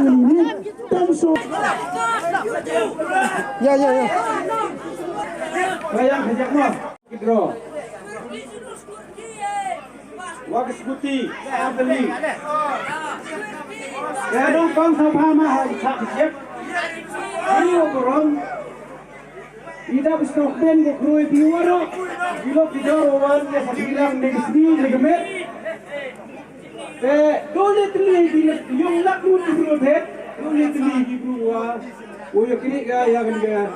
ini langsung. Ya. Bayang hajak mah. Kidro. Waktu skuti, abeli. Ya dong kong sama mah tak siap. Ini orang. Ida besok ben bukrui piwaro. Bilo pijawan ya bilang negeri legemet. Dole teli yung lakun dulu deh. Dole teli dibuat. Oh ya kini ya kan ya.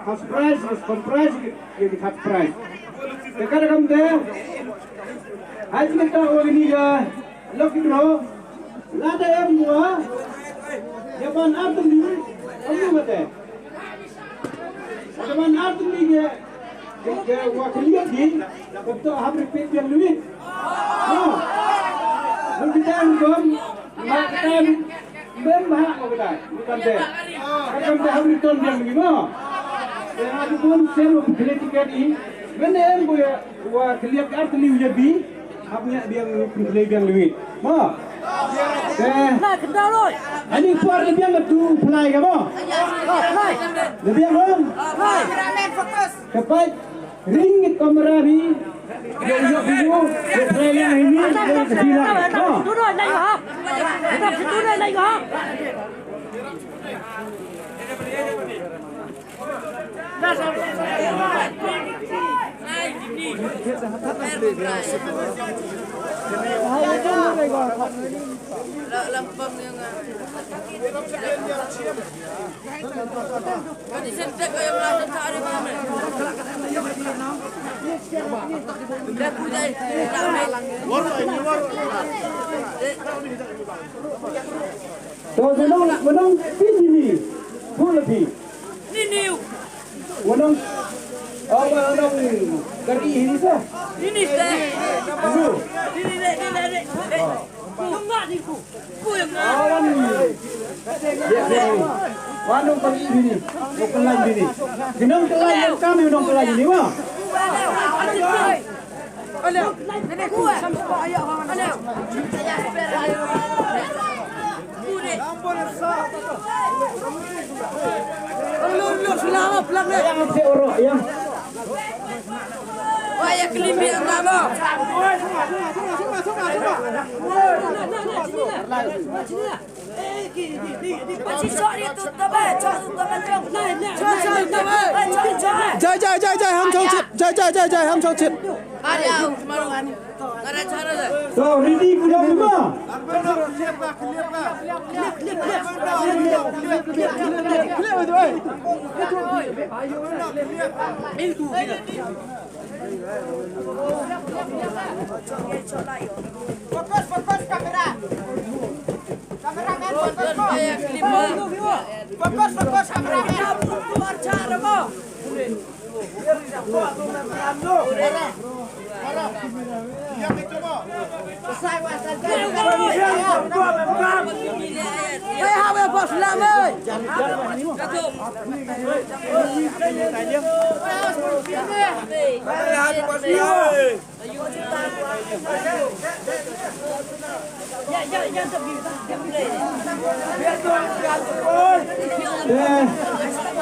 Half price, price, jadi half price. Sekarang kamu deh. Haji kita orang ini ya. Lok itu. Lada yang mua. Japan arti ni. Kamu mati. Japan arti ni ya. Wakiliat ni. Untuk habis pet yang luit. Kita ngom, makan membahak kita, bukan deh. Akan dah habis ton yang lima. Dan aku pun seru beli tiket ini. Benar boleh wah kelihat arti ni jadi, habisnya dia beli yang luit. Ma. Nah, kenal loh. Ini keluar lebih yang tu fly ke ma? Fly. Lebih yang mana? Fly. Fokus. Cepat ring kamera ni. Yang video, trailer ini yang kecil. Situ dah naik ha. Tetap situ dah naik ha. Dah sampai. Lempang yang kan disentak kayak melawan cari mana. Dah punya so menang ini full lebih ini menang menang kari ini sah ini sah ini enggak niku ku yang Wanong kali ini, kelai ini. Ginong kelai yang kami undang kelai ini mah. Aleo, ini ku sampai ayah orang aleo. Lu selama pelangnya. Yang seorang yang. Wah, kelimbi apa? Jai, ham chau chit. Ada kemaruan. Ada cara dah. So, ready kuda lima. Fokus kamera. Kameramen fokus kameramen. Keluar cara mo. Yang itu mo. Selesai wasan. Hey, hawe bos lama ơi.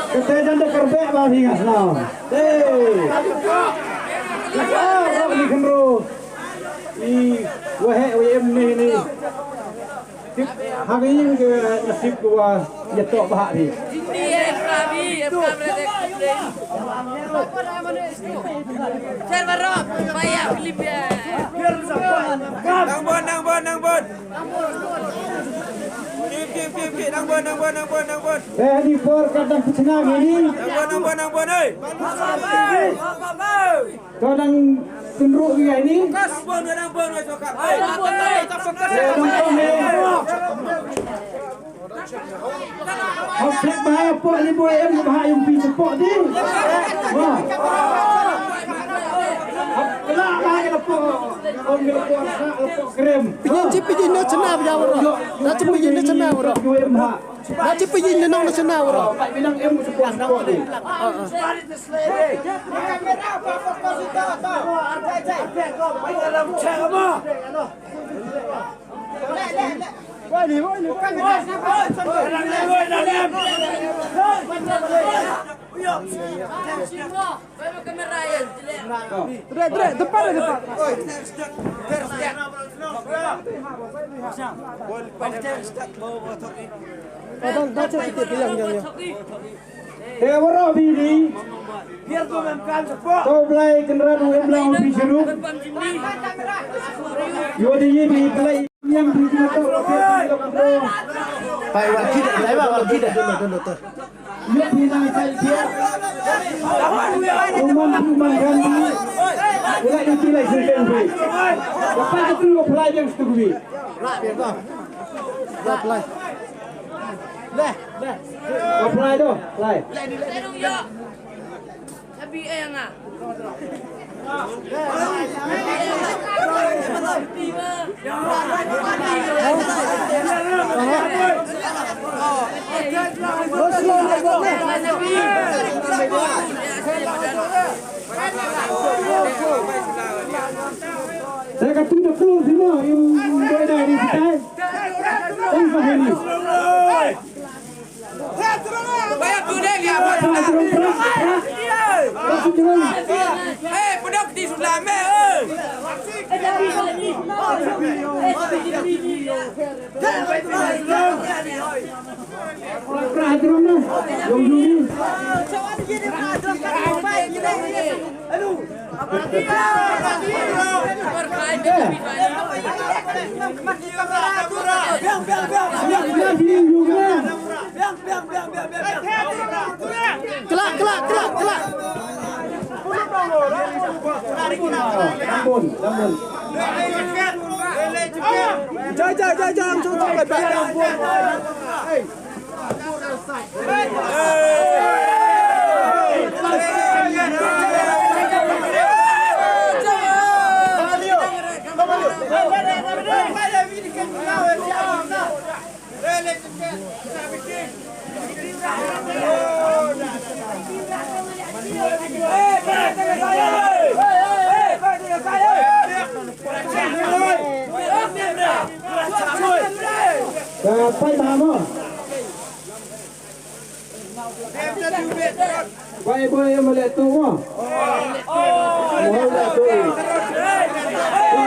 Kita jangan kerbek lah hingga sekarang. Apa ni kemru? Wahai WM ni. Hari ini ke nasib gua jatuh bahak ni. Saya berap, bayar klip ya. Nang bon. Kip, nang bon. Di for kadang senang ini. Nang bon, oi. Kadang tunduk dia ini. Kas bon, nang bon, oi sokap. Hak bahaya pok ni boleh bahaya yang pi sepok ni. Wah. Kelak bahaya lepok. Om lepok sak lepok krem. Pijin na cena bjawro. Na pijin na cena wro. Na pijin na nong na cena wro. Pak bilang sepok sepok ni. Kamera apa fokus itu. Dalam cara. Wah ni. Kamera apa? Depan. Baca kita yang. Tewara bini. Kau belai kendaraan yang belang di jeruk. Yodi yebi belai yang di jeruk. Pai wakil dah, wakil dah. Ia bina saya dia. Rumah ganti. Ia itu lagi sering beri. Lepas itu kau pelai yang setuju. Apply. Kau pelai tu, pelai. Sabi yang ah. Saya kata tu keluar semua yang boleh dari kita. Tengok ini. Bayar tu deh ya. Pedok di Sulame. Perhatian mana? Yang ini. Kelak. Lambun. Jangan contoh Sampai mana? Baik yang melihat tu mah. Melihat tu.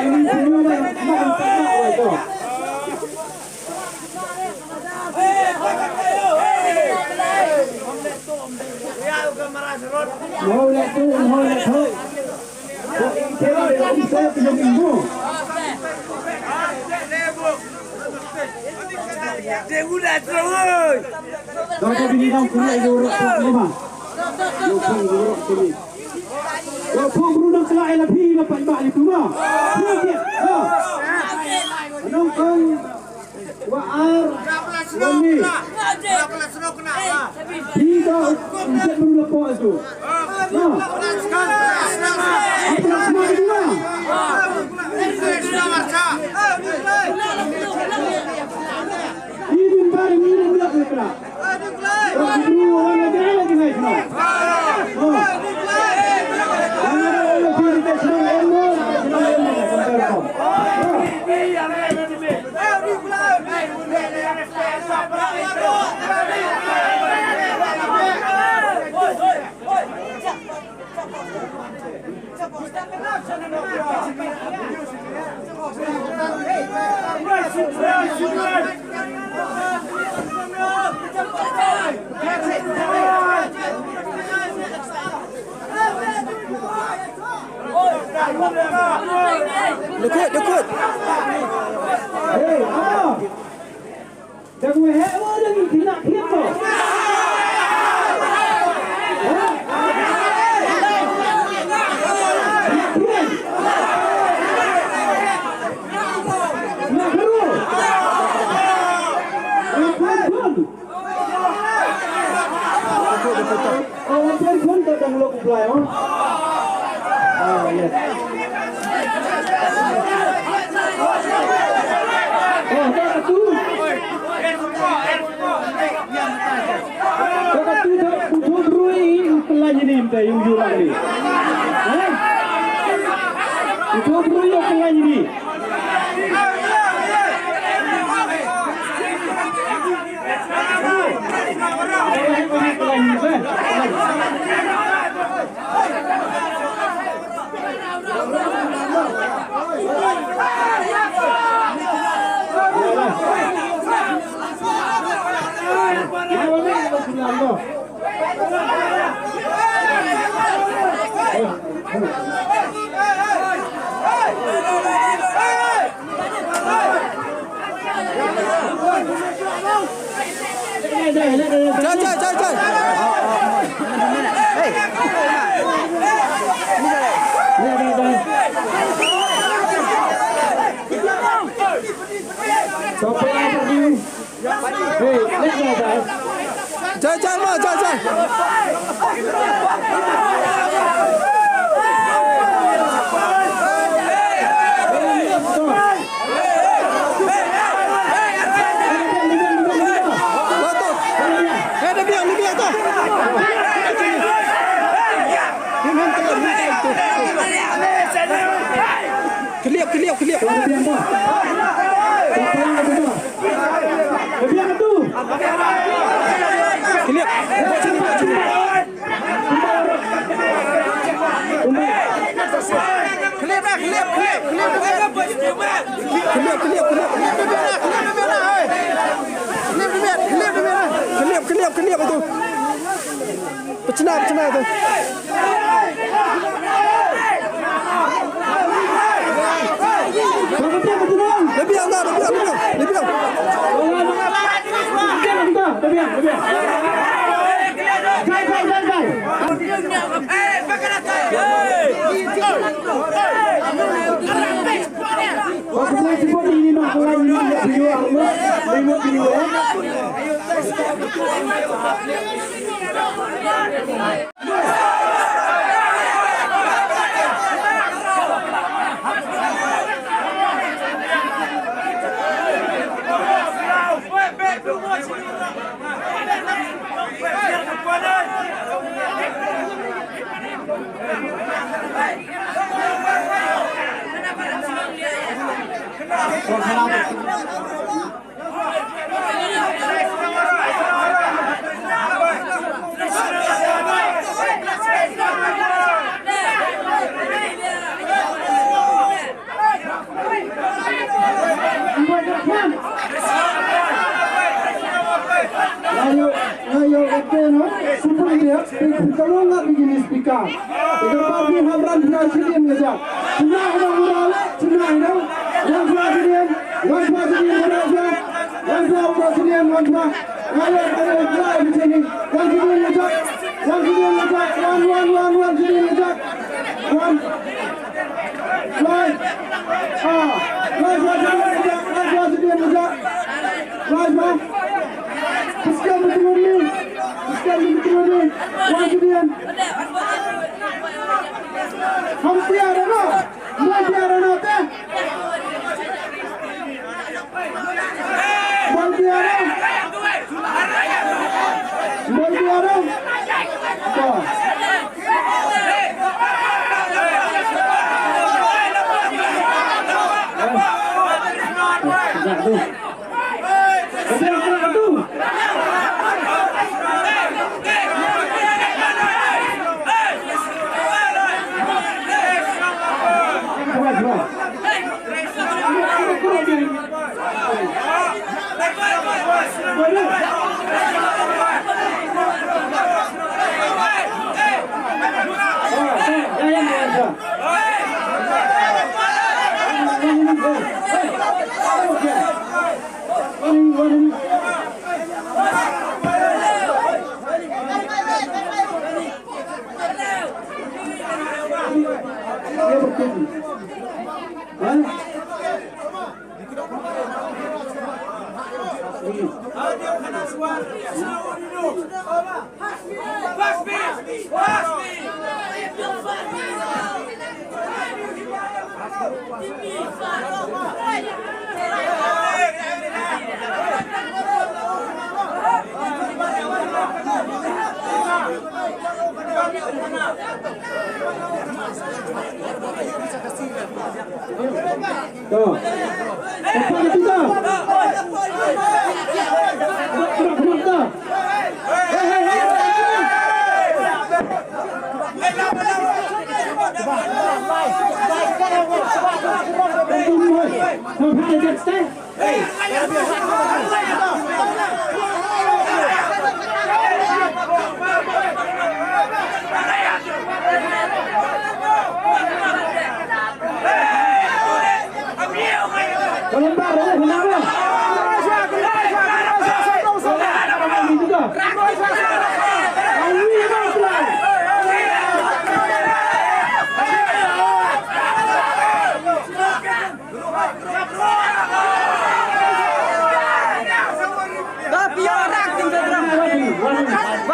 Ini semua nak tu. Melihat tu. Kita dah bisa pinjam ilmu. Dapat binatang punya jorok lima. Jorok sini. Kalau berundang selain lebih dapat balik tu mah. Nongkong waar wani. Tiga untuk berundang po itu. Semua itu mah. Ini baru ini nak lekra. Ini orang ada lagi naik nak. Dekut. Hei, apa? Jangan hebat lagi, tidak kita. Orang pun tak dah mula apply, oh. Yes. Yung jurang ni. Itu bro yung kailan ni. Ronaldo. Chơi. Chơi mà chơi. Kelip. Kelip itu. Bercena itu. Lebih. Ayo, no? Super dia, kalau nggak begini speaker. Kalau parti hamran presiden aja. Cina mural, Cina itu. Yang presiden aja. Yang presiden aja. Ayo di sini. Yang presiden aja. One presiden aja. One. Presiden aja. Right, Sekian betul ni. Kemudian Hamzah Rana, teh. Tuh. Apa kita? Hey!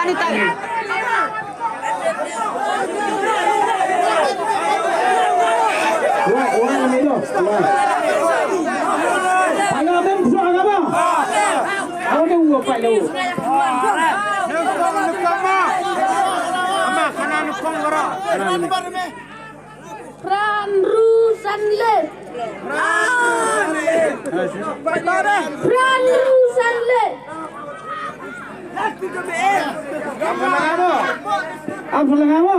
ditarik. Orang ni tu. Panggil ben suang apa? Awak ni uap pai lu. Pran Rusanle. Pran Rusanle. Apa lagi apa?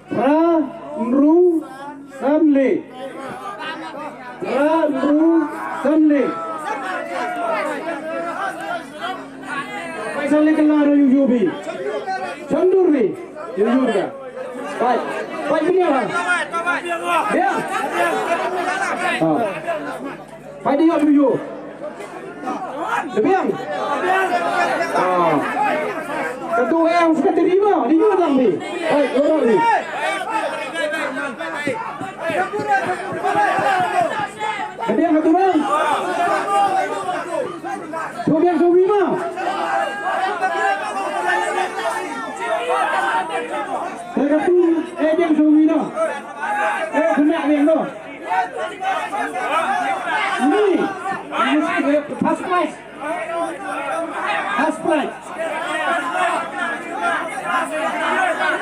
Pranru Sanle. Pranru Sanle. Paisa le kelar yubi. Chandur bi. Yubur ka. Baik. Baik ni apa? Dia. Baik dia dulu. Lebiang. Ketua yang suka terima, dia orang ni. Baik, orang ni. Lebiang ketua. Lebiang Sobima. Terkatu, lebiang Sobima. Kena lebiang tu. Ini. First prize. First prize.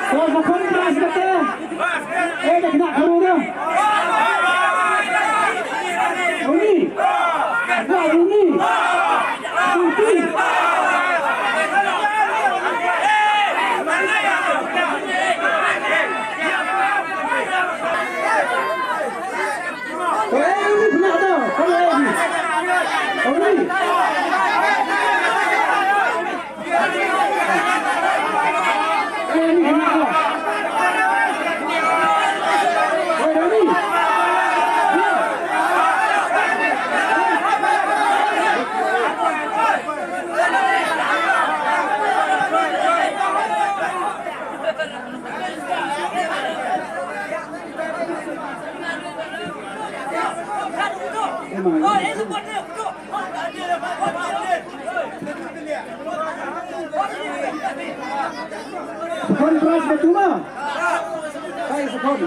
Kalau bukan prize kata, dah kena kamu dah. Ini, wah ini, kontras betul. Saya sekon.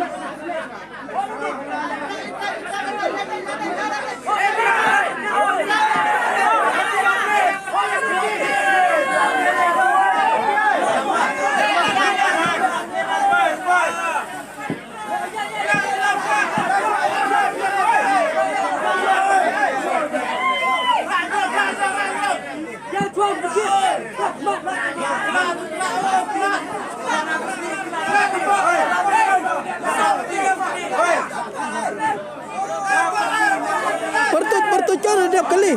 Bertujuan setiap kali.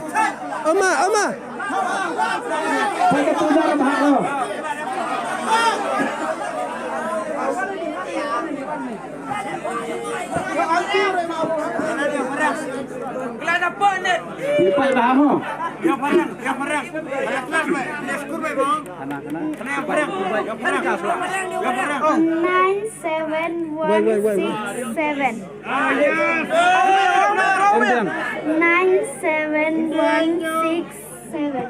Ama. Pakai tudar bahak lo. Kelana panen. Lipat bahak mo. Yang parang. Ayat kelas baik. Dia skor baik bang. Kena yang parang. Yang parang. 9717. 9717.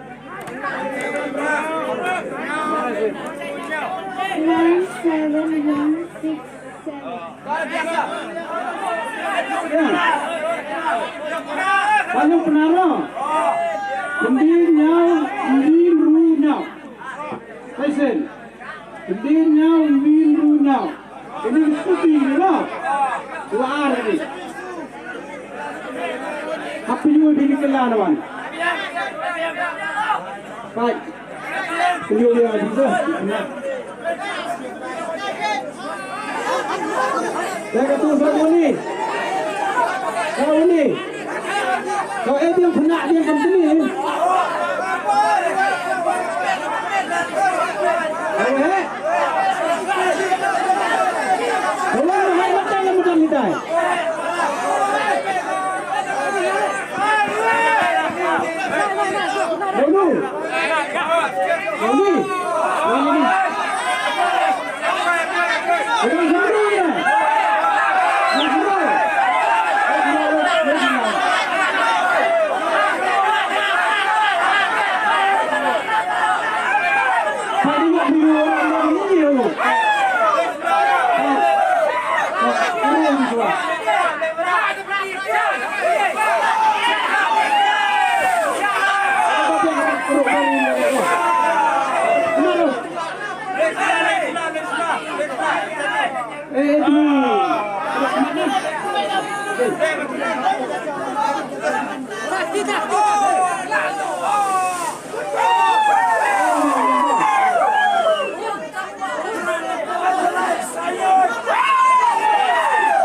Banyak penara. Kendirinya, Runa. Listen. Kendirinya, Runa. Ini seperti ni lah. Dua hari ni. Apa juga pilih kelar lawan. Baik. Beliau dia bisa. Saya kata sama ni. Kau ni. Kau dia kena dia kat sini. Kalau hai macam yang macam ni dah. Dulu. itu.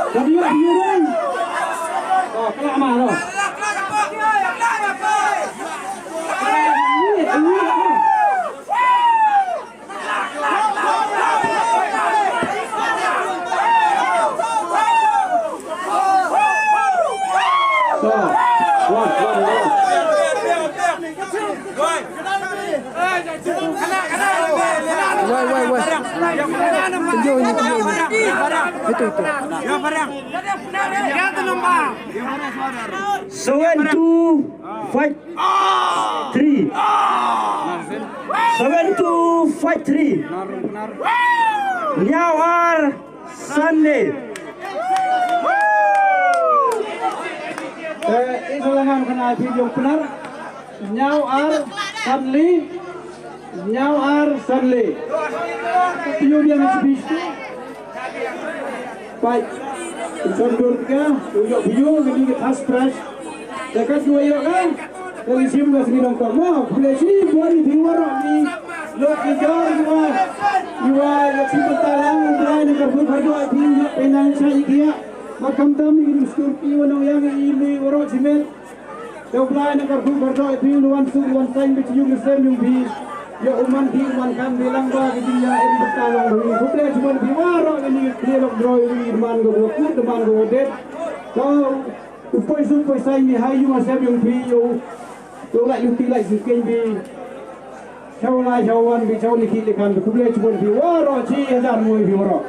Kedua biru. Oh, kelak mana? Seven two five three. 7253. Now are Sunday. Isolangan kena video benar. Now are Sunday. Now are Sunday. Video dia habis. Baik. Contoh tiga, tunjuk video ini kita has press. Dekat dua ya kan? Dari sini ke sini dong mau. Boleh sini buat di luar ni. Lo kejar dua. Dua si bentalang berani kerja kerja di penan saya dia. Makam kami di Turki orang yang ini orang cimet. Kau berani kerja kerja di luar suruhan saya bercium Islam yang bi. Ya uman di uman kan bilang bah dia ini bentalang ini. Boleh cuma di luar ini dia nak draw ini deman go kur deman go det. Kau upoi saya ni hayu masih yang bi yo. Tôi lại lưu lại sự kinh vì sau này sau anh vì sau này khi được hành cũng lên chụp hình quá rồi chi ra mùi phiếu rồi